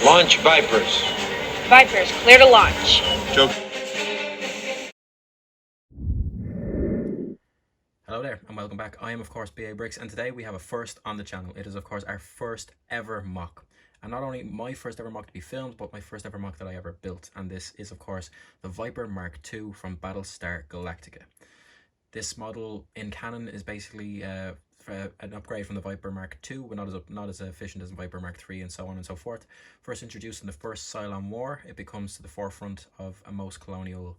Launch Vipers. Vipers, clear to launch. Joke. Hello there and welcome back. I am of course BA Bricks, and today we have a first on the channel. It is of course our first ever mock, and not only my first ever mock to be filmed, but my first ever mock that I ever built, and this is of course the Viper MKII from Battlestar Galactica. This model in canon is basically an upgrade from the Viper MKII, but not as efficient as the Viper MKIII and so on and so forth. First introduced in the first Cyclon War, it becomes to the forefront of most colonial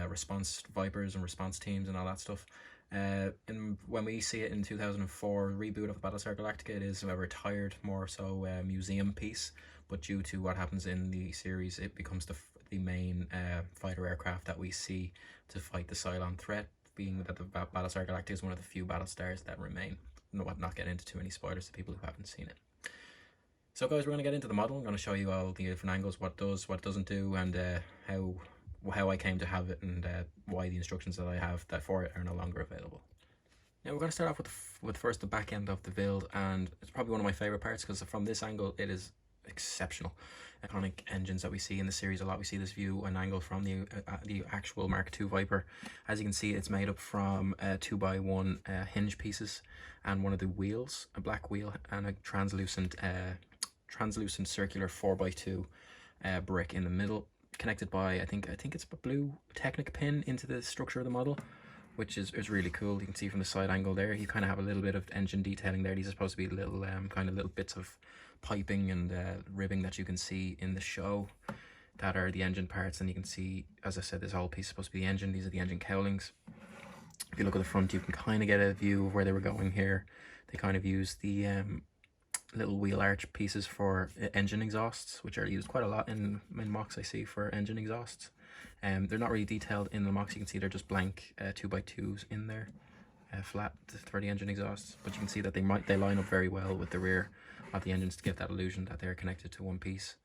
response Vipers and response teams and all that stuff. And when we see it in 2004 reboot of Battlestar Galactica, it is a retired, more so museum piece, but due to what happens in the series, it becomes the main fighter aircraft that we see to fight the Cyclon Threat, being that the Battlestar Galactica is one of the few Battlestars that remain. Not get into too many spoilers to people who haven't seen it. So guys, we're going to get into the model. I'm going to show you all the different angles, what it does, what it doesn't do, and how I came to have it, and why the instructions that I have for it are no longer available. Now we're going to start off with first the back end of the build, and it's probably one of my favorite parts because from this angle it is exceptional. Iconic engines that we see in the series a lot. We see this view and angle from the actual Mark II Viper. As you can see, it's made up from 2x1 hinge pieces and one of the wheels, a black wheel, and a translucent circular 4x2 brick in the middle, connected by I think it's a blue Technic pin into the structure of the model, which is really cool. You can see from the side angle there, you kind of have a little bit of engine detailing there. These are supposed to be little kind of little bits of piping and ribbing that you can see in the show that are the engine parts. And you can see, as I said, this whole piece is supposed to be the engine. These are the engine cowlings. If you look at the front, you can kind of get a view of where they were going here. They kind of use the little wheel arch pieces for engine exhausts, which are used quite a lot in mocks I see for engine exhausts. They're not really detailed in the mocks. You can see they're just blank 2x2s in there, flat for the engine exhausts, but you can see that they line up very well with the rear of the engines to give that illusion that they're connected to one piece,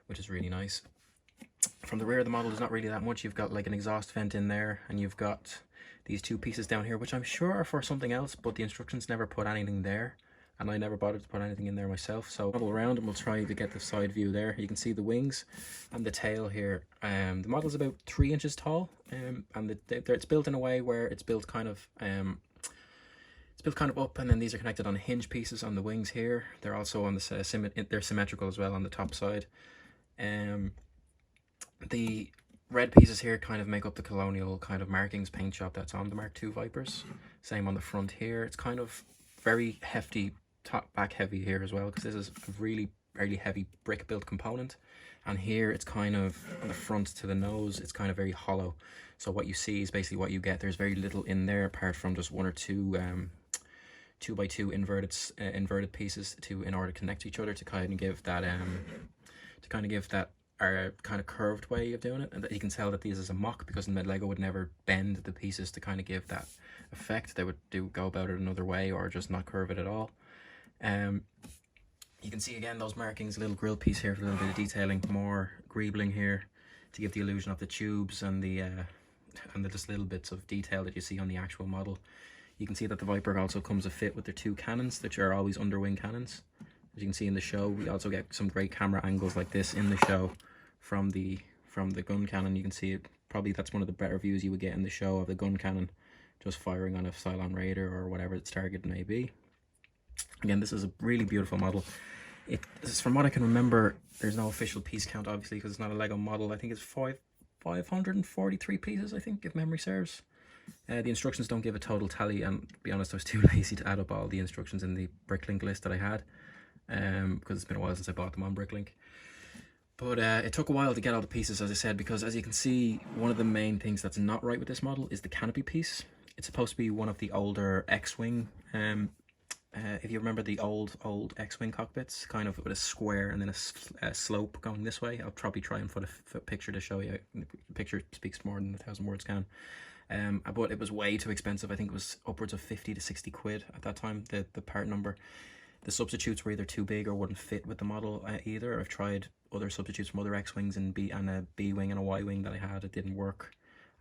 which is really nice. From the rear of the model, there's not really that much. You've got like an exhaust vent in there, and you've got these two pieces down here, which I'm sure are for something else, but the instructions never put anything there, and I never bothered to put anything in there myself. So model around, and we'll try to get the side view there. You can see the wings and the tail here. The model's about 3 inches tall, and it's built in a way where it's built kind of up, and then these are connected on hinge pieces on the wings here. They're also on the they're symmetrical as well on the top side. The red pieces here kind of make up the colonial kind of markings paint job that's on the Mark II Vipers. Same on the front here. It's kind of very hefty, back heavy here as well, because this is a really heavy brick built component. And here it's kind of on the front to the nose, it's kind of very hollow. So what you see is basically what you get. There's very little in there apart from just one or two 2x2 inverted pieces in order to connect to each other to kind of give that kind of curved way of doing it. And you can tell that these is a mock because Lego would never bend the pieces to kind of give that effect. They would go about it another way or just not curve it at all. You can see again those markings, a little grill piece here for a little bit of detailing, more greebling here to give the illusion of the tubes and the just little bits of detail that you see on the actual model. You can see that the Viper also comes a fit with their two cannons, which are always underwing cannons. As you can see in the show, we also get some great camera angles like this in the show from the gun cannon. You can see it, probably that's one of the better views you would get in the show of the gun cannon just firing on a Cyclon Raider or whatever its target may be. Again, this is a really beautiful model. From what I can remember, there's no official piece count obviously because it's not a Lego model. I think it's 543 pieces, I think, if memory serves. The instructions don't give a total tally, and to be honest, I was too lazy to add up all the instructions in the Bricklink list that I had, because it's been a while since I bought them on Bricklink. But it took a while to get all the pieces, as I said, because as you can see, one of the main things that's not right with this model is the canopy piece. It's supposed to be one of the older X-Wing, if you remember the old X-Wing cockpits, kind of with a square and then a slope going this way. I'll probably try and put a picture to show you. The picture speaks more than 1,000 words can. But it was way too expensive. I think it was upwards of 50 to 60 quid at that time, the part number. The substitutes were either too big or wouldn't fit with the model either. I've tried other substitutes from other X-Wings and a B-Wing and a Y-Wing that I had. It didn't work,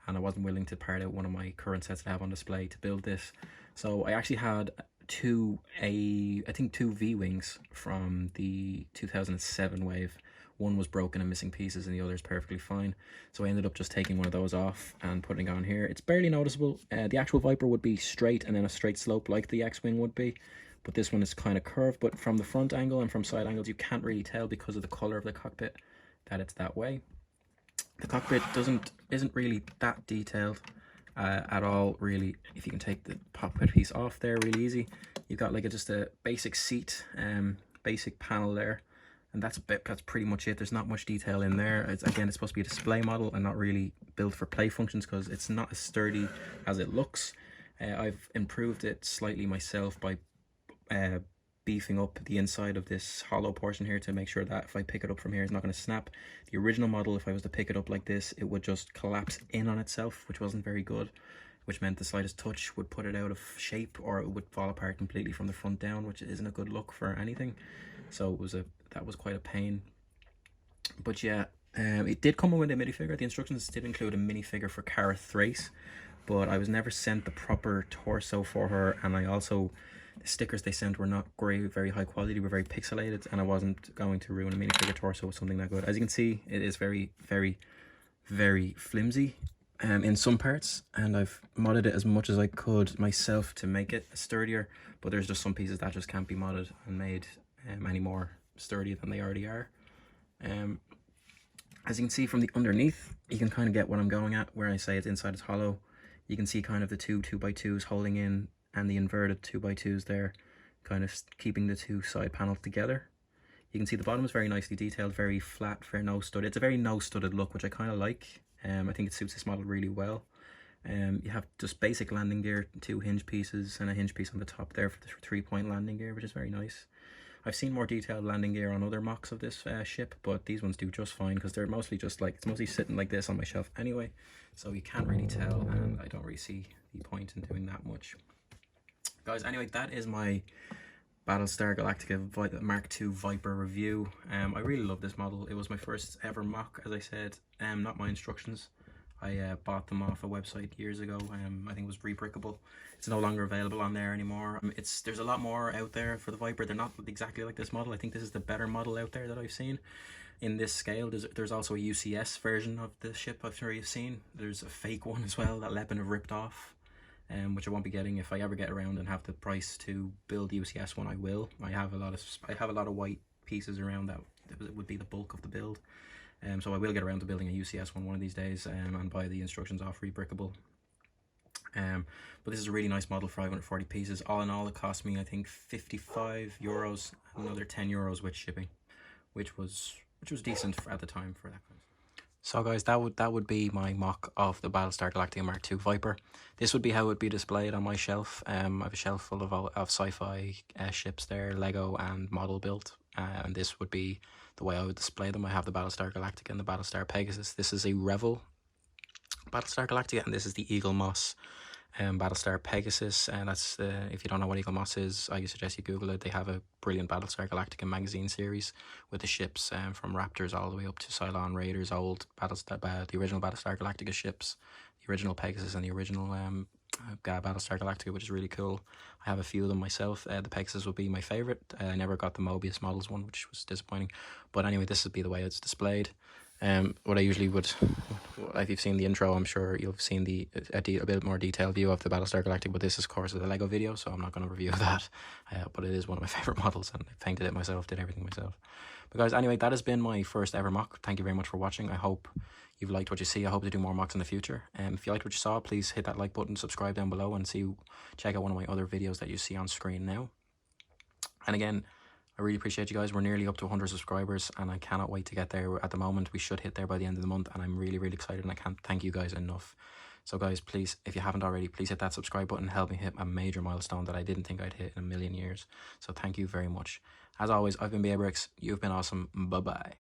and I wasn't willing to part out one of my current sets that I have on display to build this. So I actually had two V-Wings from the 2007 wave, One was broken and missing pieces and the other is perfectly fine. So I ended up just taking one of those off and putting it on here. It's barely noticeable. The actual Viper would be straight and then a straight slope like the X-Wing would be. But this one is kind of curved. But from the front angle and from side angles, you can't really tell because of the color of the cockpit that it's that way. The cockpit isn't really that detailed at all, really. If you can take the cockpit piece off there really easy, you've got like just a basic seat, basic panel there. And that's pretty much it. There's not much detail in there. It's supposed to be a display model and not really built for play functions because it's not as sturdy as it looks. I've improved it slightly myself by beefing up the inside of this hollow portion here to make sure that if I pick it up from here, it's not going to snap. The original model, if I was to pick it up like this, it would just collapse in on itself, which wasn't very good, which meant the slightest touch would put it out of shape or it would fall apart completely from the front down, which isn't a good look for anything. So that was quite a pain. But yeah, it did come with a minifigure. The instructions did include a minifigure for Cara Thrace, but I was never sent the proper torso for her, and the stickers they sent were not great, very high quality, were very pixelated, and I wasn't going to ruin a minifigure torso with something that good. As you can see, it is very, very, very flimsy in some parts, and I've modded it as much as I could myself to make it sturdier, but there's just some pieces that just can't be modded and made any more sturdy than they already are. As you can see from the underneath, you can kind of get what I'm going at where I say it's inside is hollow. You can see kind of the two 2x2s holding in and the inverted 2x2s there, kind of keeping the two side panels together. You can see the bottom is very nicely detailed, very flat, very no-studded. It's a very no-studded look, which I kind of like. I think it suits this model really well. You have just basic landing gear, 2 hinge pieces and a hinge piece on the top there for the 3-point landing gear, which is very nice. I've seen more detailed landing gear on other mocks of this ship, but these ones do just fine because they're mostly just like, it's mostly sitting like this on my shelf anyway, so you can't really tell, and I don't really see the point in doing that much. Guys, anyway, that is my Battlestar Galactica Mark II Viper review. I really love this model. It was my first ever mock, as I said, not my instructions. I bought them off a website years ago. I think it was Rebrickable. It's no longer available on there anymore. There's a lot more out there for the Viper. They're not exactly like this model. I think this is the better model out there that I've seen in this scale. There's also a UCS version of the ship I've already seen. There's a fake one as well that Leppen have ripped off, which I won't be getting. If I ever get around and have the price to build the UCS one, I will. I have a lot of white pieces around that would be the bulk of the build. So I will get around to building a UCS one of these days and buy the instructions off Rebrickable. But this is a really nice model for 540 pieces. All in all, it cost me, I think, €55 and another €10 with shipping, which was decent at the time for that. So guys, that would be my mock of the Battlestar Galactica Mark II Viper. This would be how it would be displayed on my shelf. I have a shelf full of sci-fi ships there, Lego and model built, and this would be the way I would display them. I have the Battlestar Galactica and the Battlestar Pegasus. This is a Revel Battlestar Galactica, and this is the Eagle Moss Battlestar Pegasus, and that's if you don't know what Eagle Moss is, I suggest you Google it. They have a brilliant Battlestar Galactica magazine series with the ships from Raptors all the way up to Cylon Raiders, old the original Battlestar Galactica ships, the original Pegasus and the original Battlestar Galactica, which is really cool. I have a few of them myself. The Pegasus would be my favorite. I never got the Mobius models one, which was disappointing, but anyway, this would be the way it's displayed. What I usually would, if you've seen the intro, I'm sure you've seen a bit more detailed view of the Battlestar Galactica, but this is of course a Lego video, so I'm not going to review that, but it is one of my favorite models, and I painted it myself, did everything myself. But guys, anyway, that has been my first ever mock. Thank you very much for watching. I hope you've liked what you see. I hope to do more mocks in the future. If you liked what you saw, please hit that like button, subscribe down below, and check out one of my other videos that you see on screen now. And again, I really appreciate you guys. We're nearly up to 100 subscribers, and I cannot wait to get there. At the moment, we should hit there by the end of the month, and I'm really, really excited, and I can't thank you guys enough. So guys, please, if you haven't already, please hit that subscribe button and help me hit a major milestone that I didn't think I'd hit in a million years. So thank you very much. As always, I've been BA Bricks. You've been awesome. Bye-bye.